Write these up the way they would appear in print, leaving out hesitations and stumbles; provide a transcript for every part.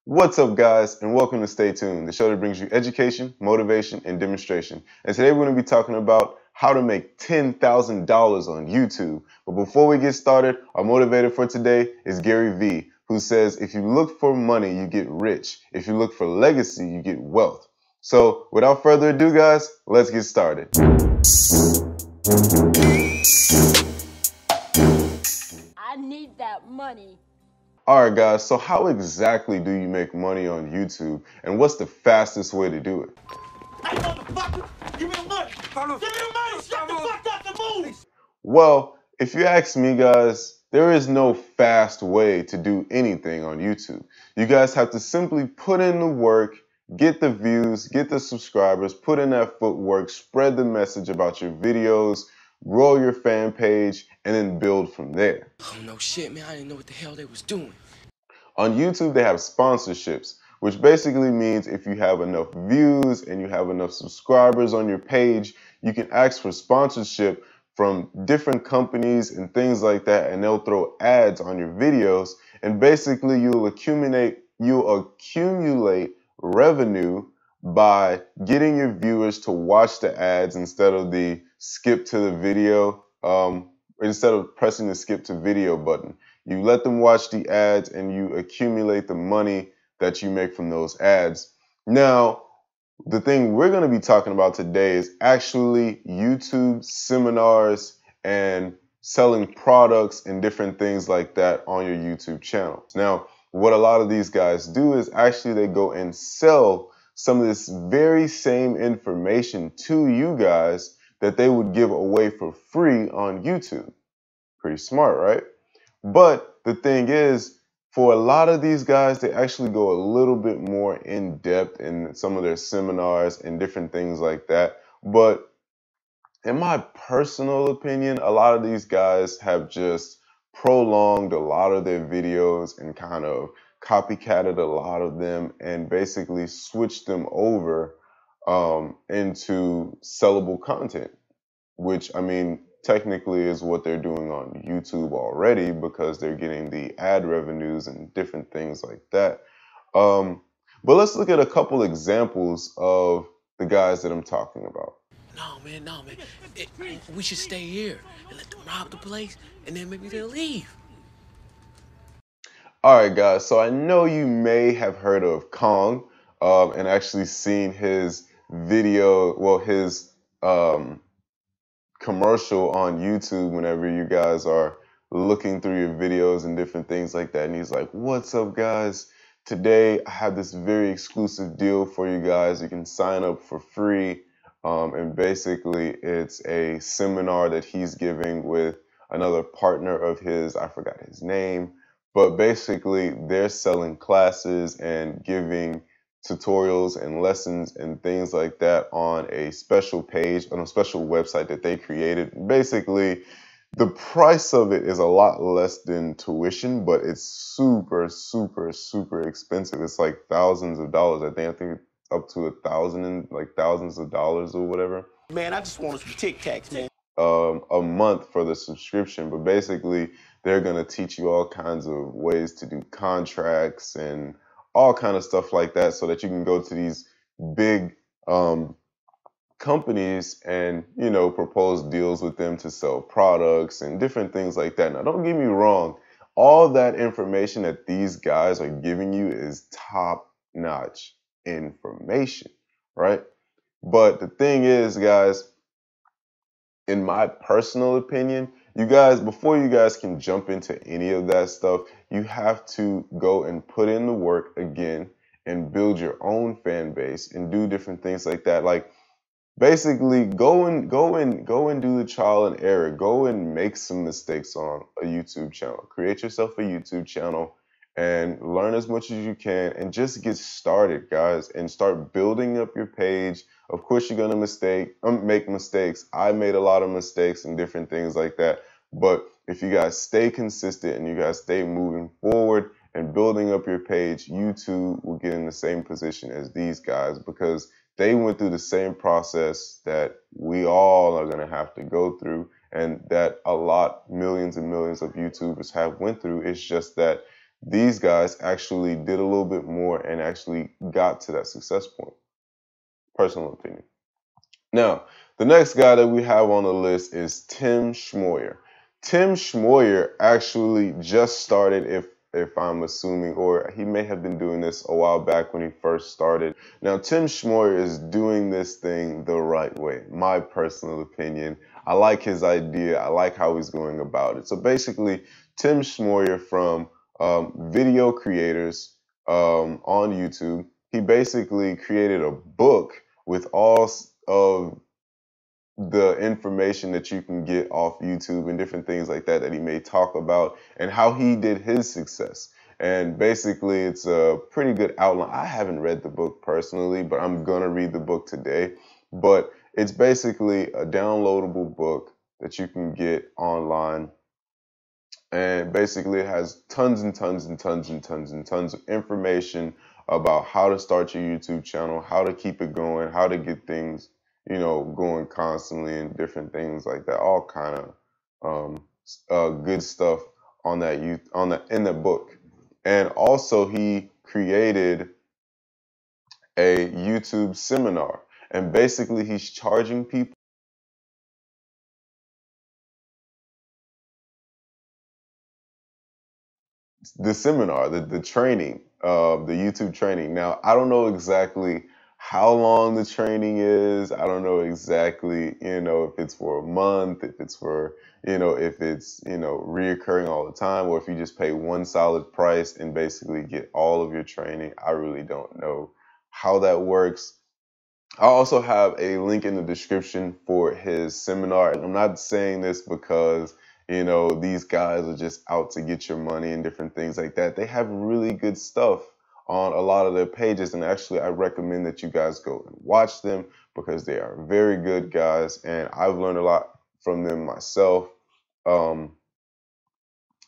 What's up, guys, and welcome to Stay Tuned, the show that brings you education, motivation, and demonstration. And today we're going to be talking about how to make $10,000 on YouTube. But before we get started, our motivator for today is Gary Vee, who says, if you look for money, you get rich. If you look for legacy, you get wealth. So without further ado, guys, let's get started. I need that money. Alright guys, so how exactly do you make money on YouTube, and what's the fastest way to do it? Hey, motherfucker! Give me the money! Give me the money! Shut the fuck up and move! Well, if you ask me, guys, there is no fast way to do anything on YouTube. You guys have to simply put in the work, get the views, get the subscribers, put in that footwork, spread the message about your videos, grow your fan page, and then build from there. Oh no shit, man, I didn't know what the hell they was doing. On YouTube, they have sponsorships, which basically means if you have enough views and you have enough subscribers on your page, you can ask for sponsorship from different companies and things like that, and they'll throw ads on your videos, and basically you'll accumulate revenue by getting your viewers to watch the ads instead of the skip to the video, instead of pressing the skip to video button. You let them watch the ads and you accumulate the money that you make from those ads. Now, the thing we're going to be talking about today is actually YouTube seminars and selling products and different things like that on your YouTube channel. Now, what a lot of these guys do is actually they go and sell some of this very same information to you guys that they would give away for free on YouTube. Pretty smart, right? But the thing is, for a lot of these guys, they actually go a little bit more in depth in some of their seminars and different things like that. But in my personal opinion, a lot of these guys have just prolonged a lot of their videos and kind of copycatted a lot of them and basically switched them over into sellable content, which, I mean, technically is what they're doing on YouTube already because they're getting the ad revenues and different things like that. But let's look at a couple examples of the guys that I'm talking about. No, man. We should stay here and let them rob the place, and then maybe they'll leave. Alright guys, so I know you may have heard of Kong and actually seen his video, well, his commercial on YouTube whenever you guys are looking through your videos and different things like that. And he's like, what's up, guys? Today I have this very exclusive deal for you guys. You can sign up for free. And basically it's a seminar that he's giving with another partner of his. I forgot his name. But basically they're selling classes and giving tutorials and lessons and things like that on a special page, on a special website that they created. Basically, the price of it is a lot less than tuition, but it's super, super, super expensive. It's like thousands of dollars. I think it's up to $1,000 and like thousands of dollars or whatever. Man, I just want some Tic Tacs, man. A month for the subscription, but basically they're gonna teach you all kinds of ways to do contracts and all kind of stuff like that, so that you can go to these big companies and, you know, propose deals with them to sell products and different things like that. Now, don't get me wrong, all that information that these guys are giving you is top-notch information, right? But the thing is, guys, in my personal opinion, you guys, before you guys can jump into any of that stuff, you have to go and put in the work again and build your own fan base and do different things like that. Like basically go and do the trial and error. Go and make some mistakes on a YouTube channel. Create yourself a YouTube channel and learn as much as you can and just get started, guys, and start building up your page. Of course, you're gonna make mistakes. I made a lot of mistakes and different things like that. But if you guys stay consistent and you guys stay moving forward and building up your page, YouTube will get in the same position as these guys because they went through the same process that we all are gonna have to go through, and that millions and millions of YouTubers have went through. It's just that these guys actually did a little bit more and actually got to that success point. Personal opinion. Now, the next guy that we have on the list is Tim Schmoyer. Tim Schmoyer actually just started, if I'm assuming, or he may have been doing this a while back when he first started. Now, Tim Schmoyer is doing this thing the right way, my personal opinion. I like his idea. I like how he's going about it. So basically, Tim Schmoyer from video creators on YouTube, he basically created a book with all of the information that you can get off YouTube and different things like that he may talk about and how he did his success. And basically, it's a pretty good outline. I haven't read the book personally, but I'm gonna read the book today. But it's basically a downloadable book that you can get online. And basically, it has tons and tons and tons and tons and tons of information about how to start your YouTube channel, how to keep it going, how to get things, going constantly and different things like that. All kind of good stuff on that in the book. And also, he created a YouTube seminar, and basically, he's charging people the seminar, the training, the YouTube training. Now, I don't know exactly how long the training is. I don't know exactly, if it's for a month, if it's for, if it's, reoccurring all the time, or if you just pay one solid price and basically get all of your training. I really don't know how that works. I also have a link in the description for his seminar. And I'm not saying this because, these guys are just out to get your money and different things like that. They have really good stuff on a lot of their pages. And actually, I recommend that you guys go and watch them because they are very good guys. And I've learned a lot from them myself and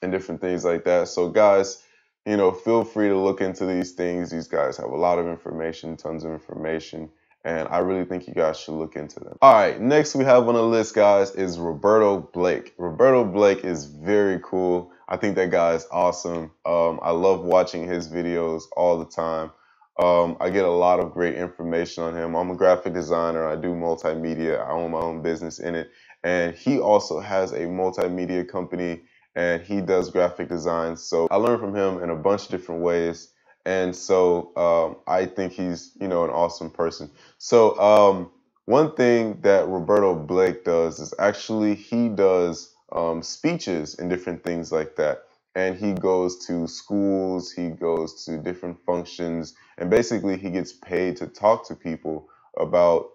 different things like that. So guys, feel free to look into these things. These guys have a lot of information, tons of information. And I really think you guys should look into them. All right, next we have on the list, guys, is Roberto Blake. Roberto Blake is very cool. I think that guy is awesome. I love watching his videos all the time. I get a lot of great information on him. I'm a graphic designer. I do multimedia. I own my own business in it. And he also has a multimedia company, and he does graphic design. So I learned from him in a bunch of different ways. And so I think he's, an awesome person. So one thing that Roberto Blake does is actually he does speeches and different things like that. And he goes to schools, he goes to different functions, and basically he gets paid to talk to people about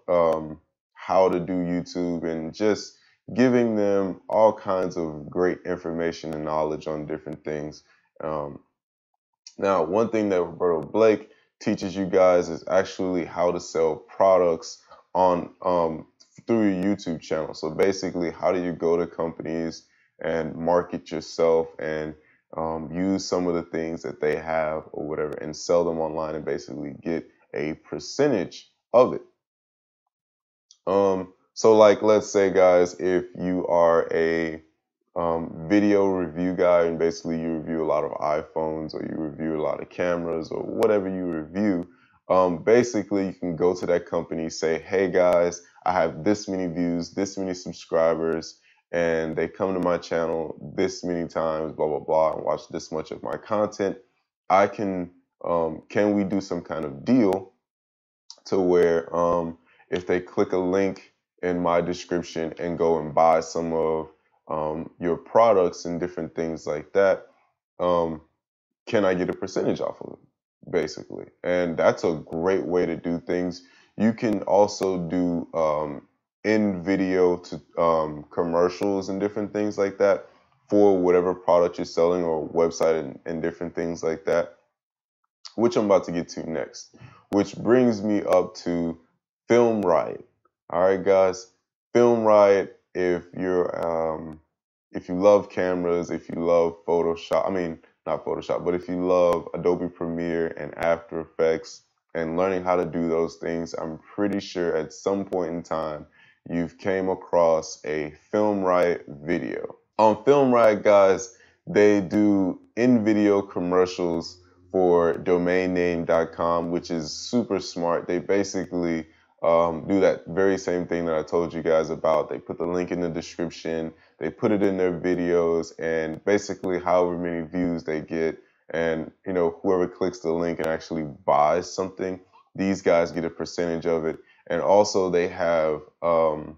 how to do YouTube and just giving them all kinds of great information and knowledge on different things. Now, one thing that Roberto Blake teaches you guys is actually how to sell products on through your YouTube channel. So basically, how do you go to companies and market yourself and use some of the things that they have or whatever and sell them online and basically get a percentage of it. So like, let's say, guys, if you are a video review guy and basically you review a lot of iPhones or you review a lot of cameras or whatever you review, basically you can go to that company, say, hey guys, I have this many views, this many subscribers, and they come to my channel this many times, blah, blah, blah, and watch this much of my content. I can we do some kind of deal to where if they click a link in my description and go and buy some of your products and different things like that, can I get a percentage off of it, basically? And that's a great way to do things. You can also do in video to commercials and different things like that for whatever product you're selling or website and different things like that, which I'm about to get to next, which brings me up to Film Riot. All right, guys, Film Riot, if you love cameras, if you love Photoshop, not Photoshop, but if you love Adobe Premiere and After Effects and learning how to do those things, I'm pretty sure at some point in time you've came across a Film Riot video. On Film Riot, guys, they do in-video commercials for domainname.com, which is super smart. They basically do that very same thing that I told you guys about. They put the link in the description, they put it in their videos, and basically however many views they get, and you know, whoever clicks the link and actually buys something, these guys get a percentage of it. And also they have a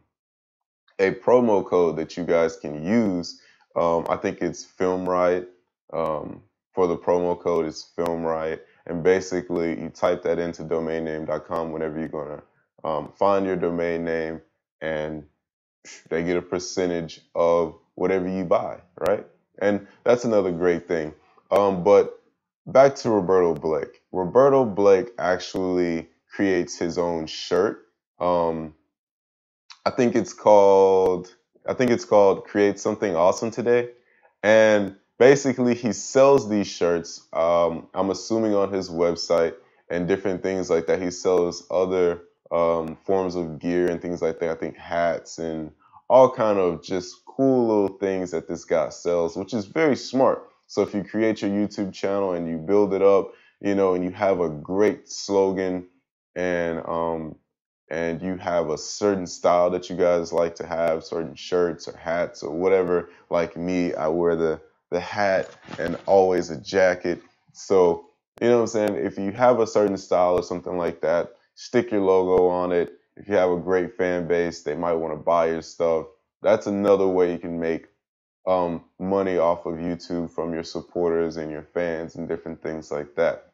promo code that you guys can use. I think it's Film Riot. For the promo code, it's Film Riot. And basically, you type that into domainname.com whenever you're going to find your domain name, and they get a percentage of whatever you buy, right? And that's another great thing. But back to Roberto Blake. Roberto Blake actually creates his own shirt. I think it's called Create Something Awesome Today. And basically he sells these shirts, I'm assuming on his website and different things like that. He sells other forms of gear and things like that. I think hats and all kind of just cool little things that this guy sells, which is very smart. So if you create your YouTube channel and you build it up, you know, and you have a great slogan, and you have a certain style that you guys like to have, certain shirts or hats or whatever. Like me, I wear the hat and always a jacket. So, you know what I'm saying? If you have a certain style or something like that, stick your logo on it. If you have a great fan base, they might want to buy your stuff. That's another way you can make money off of YouTube from your supporters and your fans and different things like that.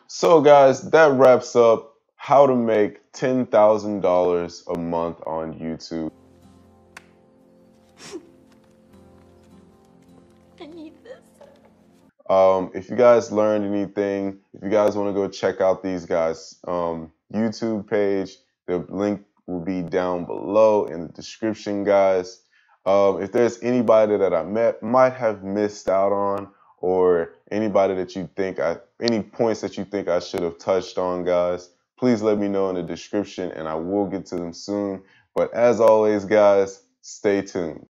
So guys, that wraps up how to make $10,000 a month on YouTube. I need this. If you guys learned anything, if you guys want to go check out these guys' YouTube page, the link will be down below in the description, guys. If there's anybody that I might have missed out on, or anybody that you think any points that you think I should have touched on, guys, please let me know in the description and I will get to them soon. But as always, guys, stay tuned.